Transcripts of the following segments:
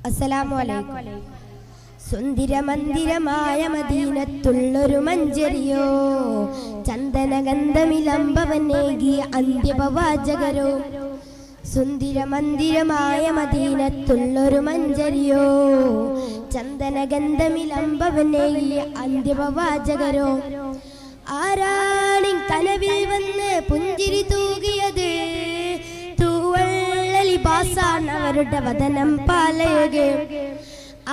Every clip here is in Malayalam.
അസ്സലാമു അലൈക്കും. സുന്ദരമന്ദിരമായ മദീനത്തുള്ളൊരു മഞ്ചരിയോ, ചന്ദനഗന്ധമിലംബവനേകിയ അന്ത്യപവാചകരോ. സുന്ദരമന്ദിരമായ മദീനത്തുള്ളൊരു മഞ്ചരിയോ, ചന്ദനഗന്ധമിലംബവനേകിയ അന്ത്യപവാചകരോ. ആരാണി കനവിൽ വന്ന് പുഞ്ചിരി തൂകിയത്, ലിബാസാണ് അവരുടെ വദനം പാലയുക.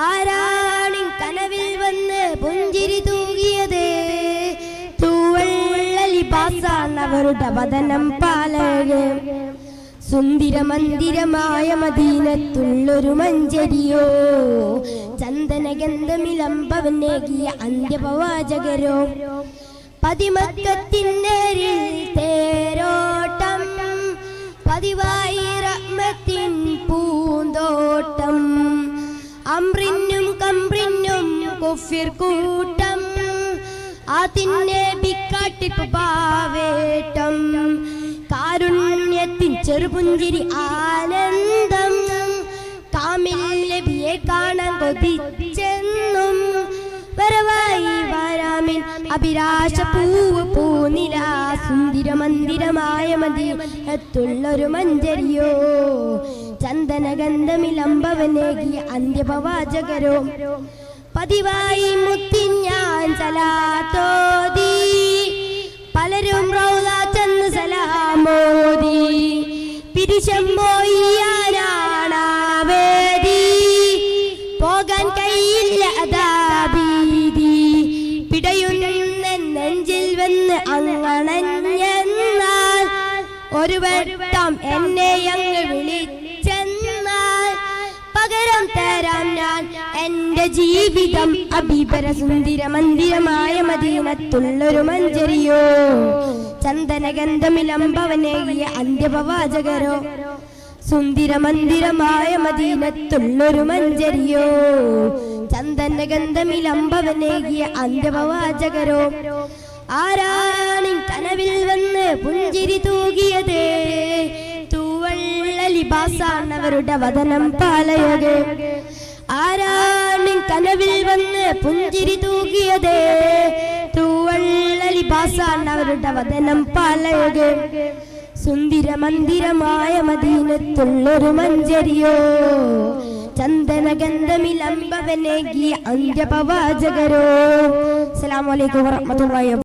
ആരാണി കനവിൽ വന്ന് പുഞ്ചിരി തൂകിയത്, തൂവള്ള ലിബാസാണ് അവരുടെ വദനം പാലയുക. സുന്ദരമന്ദിരമായ മദീനത്തുള്ളൊരു മഞ്ചരിയോ, ചന്ദനഗന്ധമിലംബവനേകിയ അന്ത്യപവാചകരോ. പതിമക്കത്തിന്നേരിൽ തേരോട്ടം, പതിവായി റഹ്മത്തിൻ പൂന്തോട്ടം. അമ്രിനും കമ്രിനും കുഫിർ കൂട്ടം, അതിനെ ബിക്കാട്ടിപ്പ് പാവേട്ടം. കാരുണ്യത്തിൻ ചെറുപുഞ്ചിരി ആനന്ദം, കാമിൽ നബിയെ കാണാൻ കൊതിച്ചെന്നും. വരവായി വരാമിൻ അഭിലാഷ പൂവ് പൂനില, സുന്ദരമന്ദിരമായ മദീനത്തുള്ളൊരു മഞ്ചരിയോ, ചന്ദനഗന്ധമിലംബവനേകിയ അന്ത്യപവാചകരോ. പതിവായി മുത്തിൻ ഞാൻ സലാത്തോതി, പലരും റൗള ചെന്ന് സലാമോദി. പിരിശം പോയാനാവേദി, പോകാൻ കയ്യില്ല അതാബീതി. പിടയുന്ന നെഞ്ചിൽ വന്ന് അങ്ങണഞ്ഞെന്നാൽ, ഒരു വട്ടം എന്നെ അങ്ങ് വിളിച്ചെന്നാൽ, പകരം തരാം ഞാൻ എന്റെ ജീവിതം. അബീബര സുന്ദരമന്ദിരമായ മദീനത്തുള്ളൊരു മഞ്ചരിയോ, ചന്ദനഗന്ധമിലംബവനേകിയ അന്ത്യപവാചകരോ. സുന്ദരമന്ദിരമായ മദീനത്തുള്ളൊരു മഞ്ചരിയോ, ചന്ദനഗന്ധമിലംബവനേകിയ അന്ത്യപവാചകരോ. ആരാണി കനവിൽ വന്ന് പുഞ്ചിരി തൂകിയത്, തൂവള്ള ലിബാസാണ് അവരുടെ വദനം പാലയുക. ആരാണി കനവിൽ വന്ന് പുഞ്ചിരി തൂകിയത്, തൂവള്ള ലിബാസാണ് അവരുടെ വദനം പാലയുക. സുന്ദരമന്ദിരമായ മദീനത്തുള്ളൊരു മഞ്ചരിയോ, ചന്ദനഗന്ധമിലംബവനേകിയ അന്ത്യപവാചകരോ. അസ്സലാമു അലൈക്കും വറഹ്മത്തുള്ളാഹി.